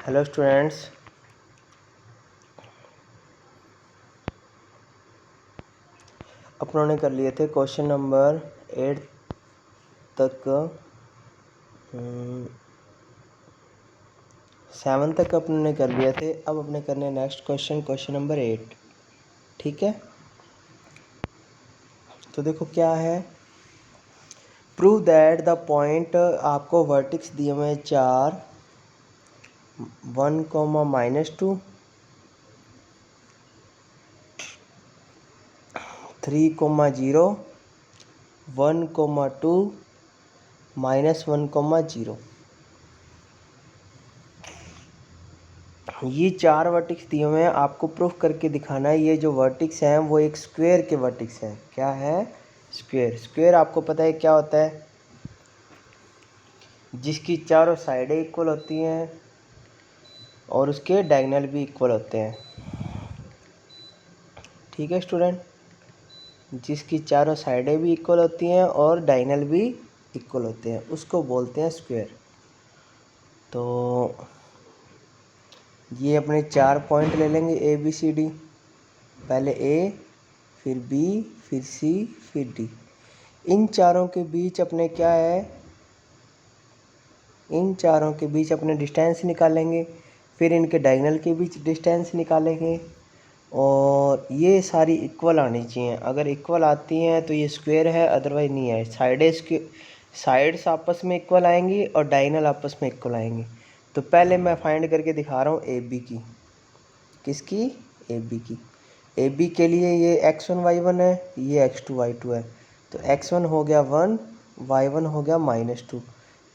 Hello students, अपनों ने कर लिए थे क्वेश्चन नंबर 8 तक, 7 तक अपनों ने कर लिए थे। अब अपने करने नेक्स्ट क्वेश्चन नंबर 8। ठीक है, तो देखो क्या है। प्रूव दैट द पॉइंट, आपको वर्टिक्स दिए हुए हैं 4, 1, -2, 3, 0, 1, 2, -1, 0। ये 4 वर्टिक्स दिए हुए हैं, आपको प्रूफ करके दिखाना है। ये जो वर्टिक्स हैं वो एक स्क्वायर के वर्टिक्स हैं। क्या है? स्क्वायर। स्क्वायर आपको पता है क्या होता है? जिसकी चारों साइडें इक्वल होती हैं और उसके डायगोनल भी इक्वल होते हैं। ठीक है स्टूडेंट, जिसकी चारों साइडें भी इक्वल होती हैं और डायगोनल भी इक्वल होते हैं, उसको बोलते हैं स्क्वायर। तो ये अपने 4 पॉइंट ले लेंगे ए बी सी डी। पहले ए, फिर बी, फिर सी, फिर डी। इन चारों के बीच अपने क्या है? इन चारों के बीच अपने डिस्टेंस निकालेंगे, फिर इनके डायगोनल के बीच डिस्टेंस निकालेंगे और ये सारी इक्वल आनी चाहिए। अगर इक्वल आती हैं तो ये स्क्वायर है, अदरवाइज नहीं है। साइड्स आपस में इक्वल आएंगी और डायगोनल आपस में इक्वल आएंगी। तो पहले मैं फाइंड करके दिखा रहा हूँ ए बी की। किसकी? ए बी की। ए बी के लिए ये x1 y1 है, ये x2 y2 है। तो x1 हो गया 1, y1 हो गया -2,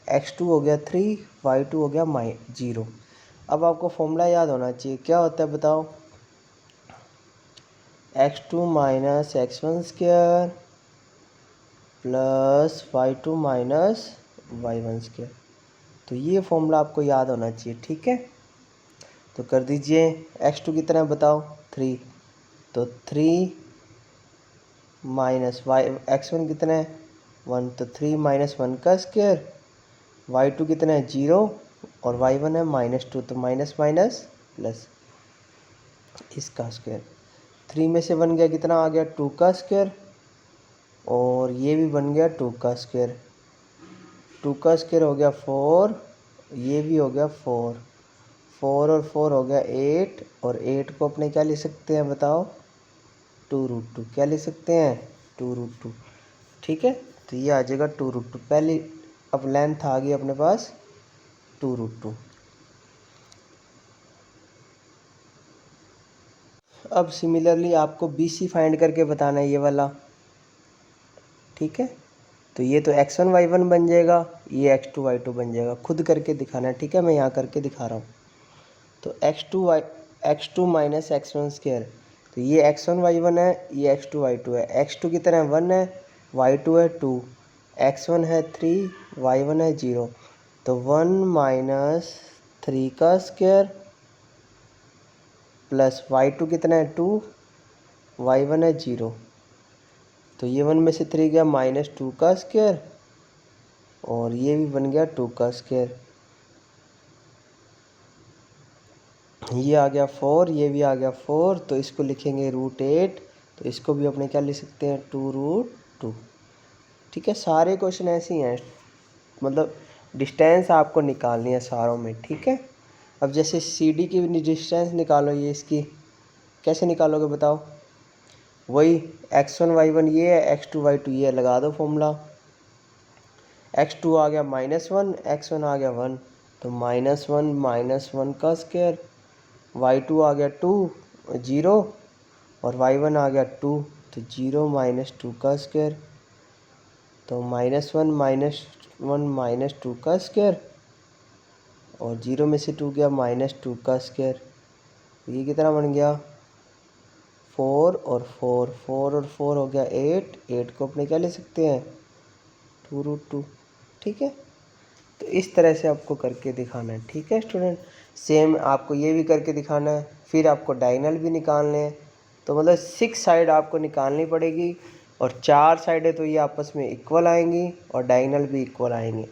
x2 हो गया 3, y2 हो गया -0। अब आपको फॉर्मूला याद होना चाहिए। क्या होता है बताओ? x2 - x1 square plus y2 - y1 square. तो ये फॉर्मूला आपको याद होना चाहिए। ठीक है, तो कर दीजिए। x2 कितना है बताओ? 3। तो 3 माइनस x1 कितना है? 1। तो 3 - 1 का स्क्वायर। y2 कितना है? 0 और y1 है -2, तो माइनस माइनस प्लस इसका स्क्वायर। 3 में से बन गया कितना आ गया? 2 का स्क्वायर और ये भी बन गया 2 का स्क्वायर। 2 का स्क्वायर हो गया 4, ये भी हो गया 4। 4 और 4 हो गया 8, और 8 को अपने क्या लिख सकते हैं बताओ? 2√2। क्या लिख सकते हैं? 2√2। ठीक है, तो ये आ जाएगा 2√2। पहली अब लेंथ आ गई अपने पास 2√2। अब सिमिलरली आपको बी सी फाइंड करके बताना है, ये वाला। ठीक है, तो ये तो x1 y1 बन जाएगा, ये x2 y2 बन जाएगा। खुद करके दिखाना है। ठीक है, मैं यहाँ करके दिखा रहा हूँ। तो x2 - x1 स्क्वायर, तो ये x1 y1 है, ये x2 y2 है। x2 की तरह 1 है, y2 है 2, x1 है 3, y1 है 0। तो 1 - 3 का स्क्वायर प्लस y2 कितना है? 2, y1 है 0। तो ये 1 में से 3 गया -2 का स्क्वायर और ये भी बन गया 2 का स्क्वायर। ये आ गया 4, ये भी आ गया 4, तो इसको लिखेंगे √8। तो इसको भी अपने क्या लिख सकते हैं? 2√2। ठीक है, सारे क्वेश्चन ऐसे ही हैं, मतलब डिस्टेंस आपको निकालनी है सारों में। ठीक है, अब जैसे सी डी की डिस्टेंस निकालो, ये इसकी कैसे निकालोगे बताओ? वही x1 y1 ये है, x2 y2 ये है, लगा दो फॉर्मूला। x2 आ गया -1, x1 आ गया 1, तो -1 - 1 का स्क्वायर। y2 आ गया 2, 0, और y1 आ गया 2, तो 0 - 2 का स्क्वायर। तो -1 - 2 का स्क्वायर और 0 में से 2 गया -2 का स्क्वायर। ये कितना बन गया? 4 और 4, 4 और 4 हो गया 8। 8 को अपने क्या ले सकते हैं? 2√2। ठीक है, तो इस तरह से आपको करके दिखाना है। ठीक है स्टूडेंट, सेम आपको ये भी करके दिखाना है। फिर आपको डायगोनल भी निकालने हैं, तो मतलब 6 साइड आपको निकालनी पड़ेगी और 4 साइडें तो ये आपस में इक्वल आएंगी और डायगोनल भी इक्वल आएंगे,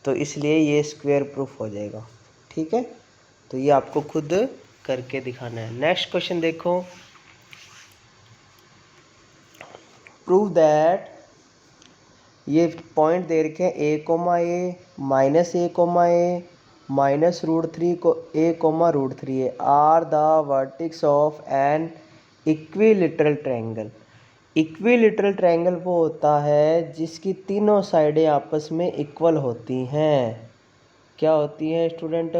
तो इसलिए ये स्क्वायर प्रूफ हो जाएगा। ठीक है, तो ये आपको खुद करके दिखाना है। नेक्स्ट क्वेश्चन देखो, प्रूव दैट, ये पॉइंट दे रखे हैं A comma A, minus A comma A, minus √3 को A comma √3 A are the vertex of an equilateral triangle. Equilateral triangle वो होता है जिसकी तीनों साइडें आपस में इक्वल होती हैं। क्या होती हैं स्टूडेंट?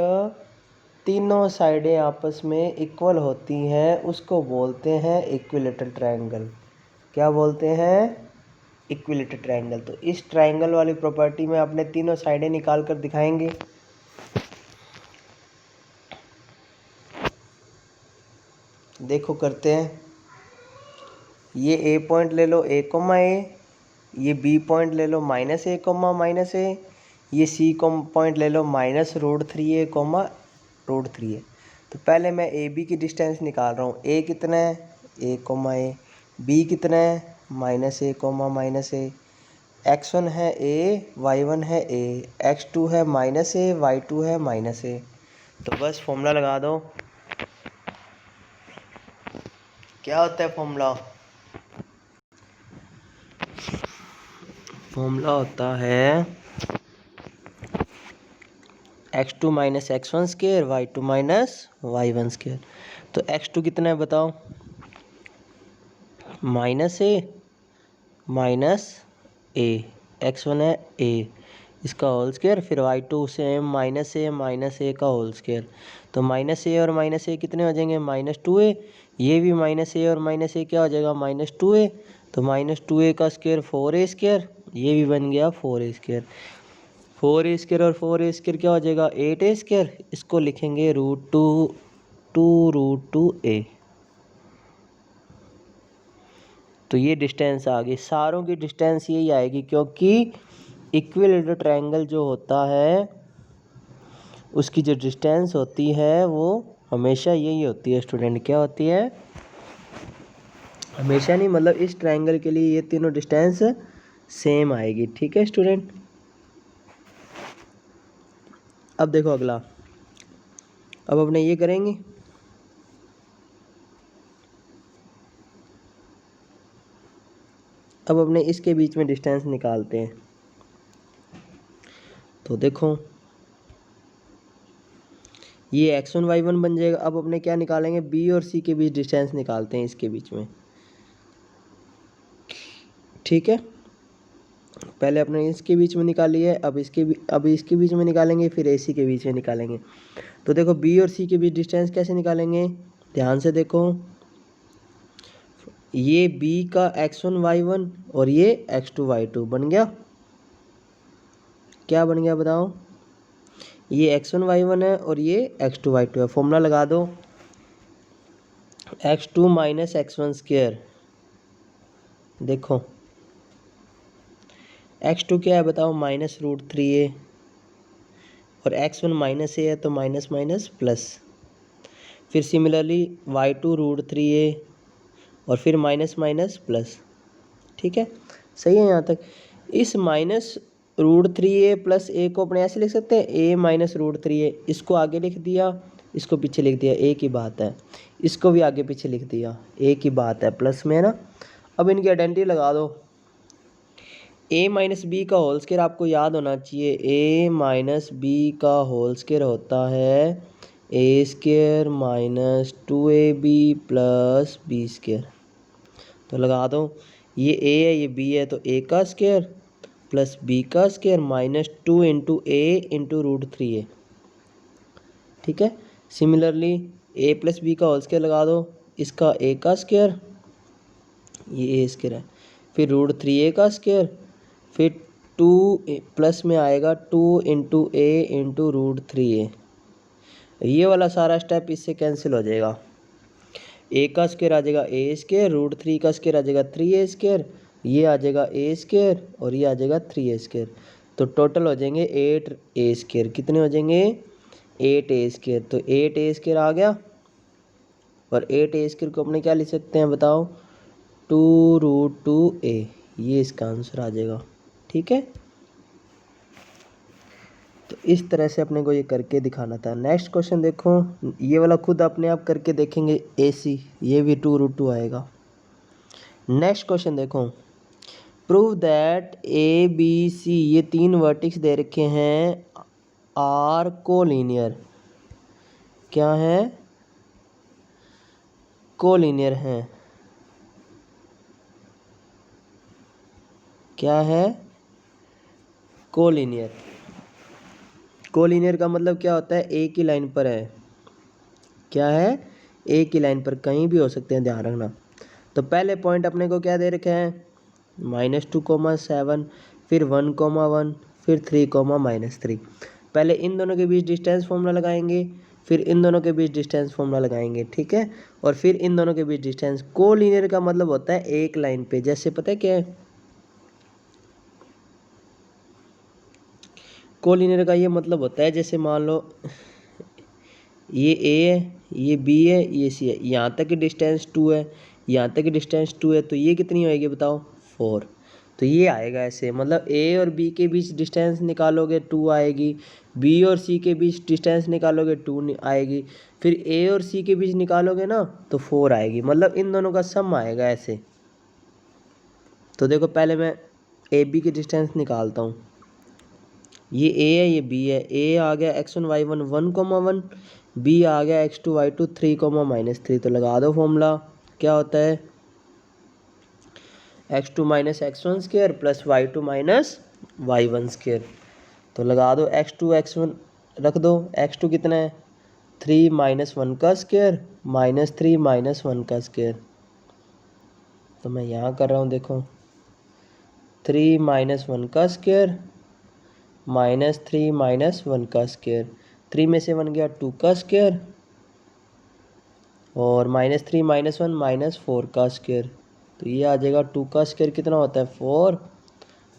तीनों साइडें आपस में इक्वल होती हैं, उसको बोलते हैं इक्विलेटरल ट्रायंगल। क्या बोलते हैं? Equilateral triangle. तो इस ट्रायंगल वाली प्रॉपर्टी में अपने तीनों साइडें निकाल कर दिखाएंगे। देखो करते हैं। ये ए पॉइंट ले लो ए कोमा ए, ये बी पॉइंट ले लो माइनस ए कोमा माइनस ए, ये सी पॉइंट ले लो माइनस √3 ए कोमा √3 ए। तो पहले मैं ए बी की डिस्टेंस निकाल रहा हूँ। ए कितना है? ए कोमा ए। बी कितना है? Minus A comma minus A. x1 है ए, y1 है ए, x2 है माइनस ए, y2 है माइनस ए। तो बस फॉर्मूला लगा दो। क्या होता है फॉर्मूला? फॉर्मूला होता है x2 minus x1 square, y2 minus y1 square. तो x2 कितना है बताओ? माइनस ए माइनस ए, x1 है ए, इसका होल स्क्वायर, फिर y2 सेम माइनस ए का होल स्क्वायर। तो माइनस ए और माइनस ए कितने हो जाएंगे? -2a। ये भी माइनस ए और माइनस ए क्या हो जाएगा? -2a। तो -2a का स्क्वायर 4a स्क्वायर, ये भी बन गया 4a स्क्वायर। 4a स्क्वायर और 4a स्क्वायर क्या हो जाएगा? 8a square. इसको लिखेंगे √2a। तो ये डिस्टेंस आ गई। सारों की डिस्टेंस यही आएगी, क्योंकि इक्विलेटरल ट्रायंगल जो होता है उसकी जो डिस्टेंस होती है वो हमेशा यही होती है स्टूडेंट। क्या होती है? हमेशा नहीं, मतलब इस ट्रायंगल के लिए ये तीनों डिस्टेंस सेम आएगी। ठीक है स्टूडेंट। अब देखो अगला, अब अपने ये करेंगे। अब अपने इसके बीच में डिस्टेंस निकालते हैं। तो देखो ये x1 y1 बन जाएगा। अब अपने क्या निकालेंगे? b और c के बीच डिस्टेंस निकालते हैं, इसके बीच में। ठीक है, पहले अपने इसके बीच में निकाली है, अब इसके बीच में निकालेंगे, फिर ac के बीच में निकालेंगे। तो देखो b और c के बीच डिस्टेंस कैसे निकालेंगे? ध्यान से देखो, ये b का x1 y1 और ये x2 y2 बन गया। क्या बन गया बताओ? ये x1 y1 है और ये x2 y2 है। फॉर्मूला लगा दो, x2 माइनस x1 स्क्वायर। देखो x2 क्या है बताओ? -√3a, और x1 माइनस ए है तो माइनस माइनस प्लस। फिर सिमिलरली y2 √3a, और फिर माइनस माइनस प्लस। ठीक है, सही है यहाँ तक। इस -√3a प्लस a को अपने ऐसे लिख सकते हैं, a माइनस √3a। इसको आगे लिख दिया, इसको पीछे लिख दिया, एक ही बात है। इसको भी आगे पीछे लिख दिया, एक ही बात है, प्लस में है ना। अब इनकी आइडेंटिटी लगा दो। a माइनस बी का होल स्क्वायर आपको याद होना चाहिए। a माइनस बी का होल स्क्वायर होता है a square minus 2ab plus b square. तो लगा दो, ये a है ये b है, तो a का स्क्वायर प्लस b का square -2 into a into √3a। ठीक है, सिमिलरली a प्लस b का होल स्क्वायर लगा दो, इसका a का स्क्वायर, ये a स्क्वायर है, फिर √3a का स्क्वायर, फिर 2 प्लस में आएगा 2 इंटू a इंटू √3a। ये वाला सारा स्टेप इससे कैंसिल हो जाएगा। a का स्क्वायर आ जाएगा a स्क्वायर, √3 का स्क्वायर आ जाएगा 3a स्क्वायर, ये आ जाएगा a स्क्वायर और ये आ जाएगा 3a स्क्वायर। तो टोटल हो जाएंगे 8a स्क्वायर। कितने हो जाएंगे? 8a square. तो 8a स्क्वायर आ गया, और 8a स्क्वायर को अपने क्या लिख सकते हैं बताओ? 2√2a। ये इसका आंसर आ जाएगा। ठीक है, तो इस तरह से अपने को ये करके दिखाना था। नेक्स्ट क्वेश्चन देखो, ये वाला खुद अपने आप करके देखेंगे AC, ये भी 2√2 आएगा। नेक्स्ट क्वेश्चन देखो, प्रूव दैट ABC, ये 3 वर्टिक्स दे रखे हैं, आर कोलिनियर, क्या है, कोलिनियर हैं, क्या है, कोलिनियर। कोलिनियर का मतलब क्या होता है, एक ही लाइन पर है, क्या है, एक ही लाइन पर, कहीं भी हो सकते हैं, ध्यान रखना। तो पहले पॉइंट अपने को क्या दे रखे हैं, -2,7, फिर 1,1, फिर 3,-3। पहले इन दोनों के बीच डिस्टेंस फॉर्मूला लगाएंगे, फिर इन दोनों के बीच डिस्टेंस फॉर्मूला लगाएंगे, ठीक है, और फिर इन दोनों के बीच डिस्टेंस। कोलिनियर का मतलब होता है एक लाइन पे, जैसे पता है क्या है, कोलिनियर का ये मतलब होता है, जैसे मान लो ये A है, ये B है, ये C है, यहाँ तक की डिस्टेंस 2 है, यहाँ तक की डिस्टेंस 2 है, तो ये कितनी होएगी बताओ, 4। तो ये आएगा ऐसे, मतलब A और B के बीच डिस्टेंस निकालोगे 2 आएगी, B और C के बीच डिस्टेंस निकालोगे 2 आएगी, फिर A और C के बीच निकालोगे ना तो 4 आएगी, मतलब इन दोनों का सम आएगा ऐसे। तो देखो पहले मैं AB की डिस्टेंस निकालता हूँ, ये A है, ये B है, A आ गया x1 y1 1,1, B आ गया x2 y2 3,-3। तो लगा दो फॉर्मूला, क्या होता है, x2 - x1 square plus y2 - y1 square. तो लगा दो x2 x1 रख दो, x2 कितना है, 3 - 1 का स्क्वायर -3 - 1 का स्क्वायर। तो मैं यहाँ कर रहा हूँ, देखो 3 - 1 का स्क्वायर -3 - 1 का स्क्वायर, 3 में से 1 गया 2 का स्क्वायर, और -3 - 1 -4 का स्क्वायर। तो ये आ जाएगा 2 का स्क्वायर कितना होता है 4,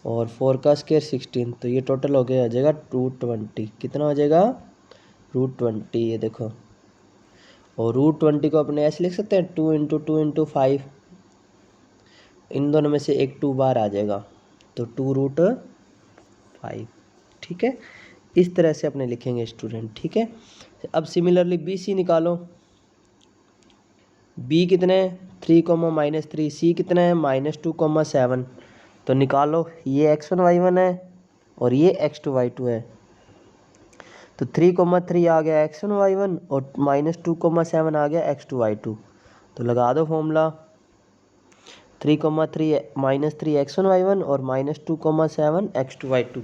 और 4 का स्क्वायर 16। तो ये टोटल हो गया, आ जाएगा √20। कितना हो जाएगा, √20। ये देखो, और √20 को अपने ऐसे लिख सकते हैं 2 × 2 × 5, इन दोनों में से एक 2 बार आ जाएगा, तो 2√5, ठीक है। इस तरह से अपने लिखेंगे स्टूडेंट, ठीक है। अब सिमिलरली BC निकालो, B कितने है 3, -3, C कितना है -2, 7। तो निकालो, ये x1 y1 है और ये x2 y2 है। तो 3, 3 आ गया x1 y1 और -2, 7 आ गया x2 y2। तो लगा दो फॉर्मूला, 3, 3 -3 x1 y1 और -2, 7 x2 y2।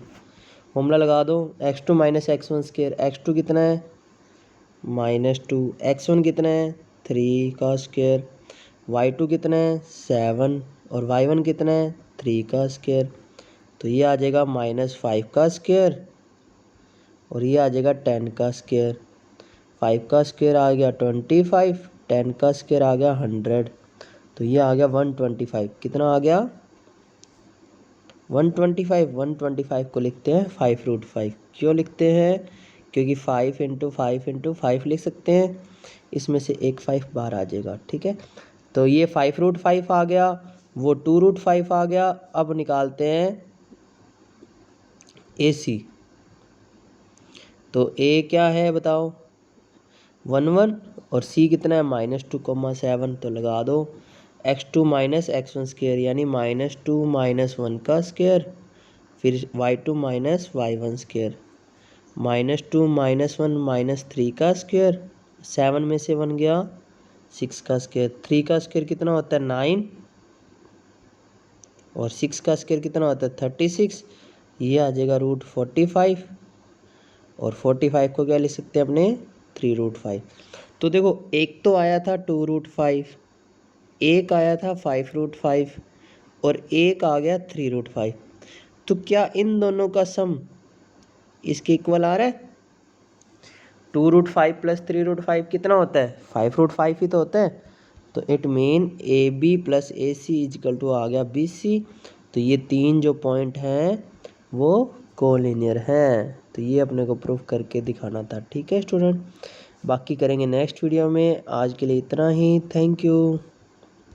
फॉर्मूला लगा दो, x2 - x1 स्क्वायर, x2 कितना है -2, x1 कितना है 3 का स्क्वायर, y2 कितना है 7 और y1 कितना है 3 का स्क्वायर। तो ये आ जाएगा -5 का स्क्वायर और ये आ जाएगा 10 का स्क्वायर। 5 का स्क्वायर आ गया 25, 10 का स्क्वायर आ गया 100। तो ये आ गया 125। कितना आ गया 125। 125 को लिखते हैं 5√5। क्यों लिखते हैं, क्योंकि 5 × 5 × 5 लिख सकते हैं, इसमें से एक 5 बाहर आ जाएगा, ठीक है। तो ये 5√5 आ गया, वो 2√5 आ गया। अब निकालते हैं AC। तो A क्या है बताओ 1 1, और C कितना है -2, 7। तो लगा दो x2 - x1 स्क्वायर, यानी -2 - 1 का स्क्वायर, फिर y2 - y1 स्क्वायर, -2 - 1 -3 का स्क्वायर, 7 में से 1 गया 6 का स्क्वायर, 3 का स्क्वायर कितना होता है 9, और 6 का स्क्वायर कितना होता है 36। ये आ जाएगा √45, और 45 को क्या लिख सकते हैं अपने 3√5। तो देखो एक तो आया था 2√5, एक आया था 5√5, और एक आ गया 3√5। तो क्या इन दोनों का सम इसके इक्वल आ रहा है, 2√5 + 3√5 कितना होता है 5√5 ही तो होता है। तो इट मीन AB + AC = आ गया BC। तो ये 3 जो पॉइंट हैं वो कोलिनियर हैं। तो ये अपने को प्रूफ करके दिखाना था, ठीक है स्टूडेंट। बाकी करेंगे नेक्स्ट वीडियो में। आज के लिए इतना ही, थैंक यू।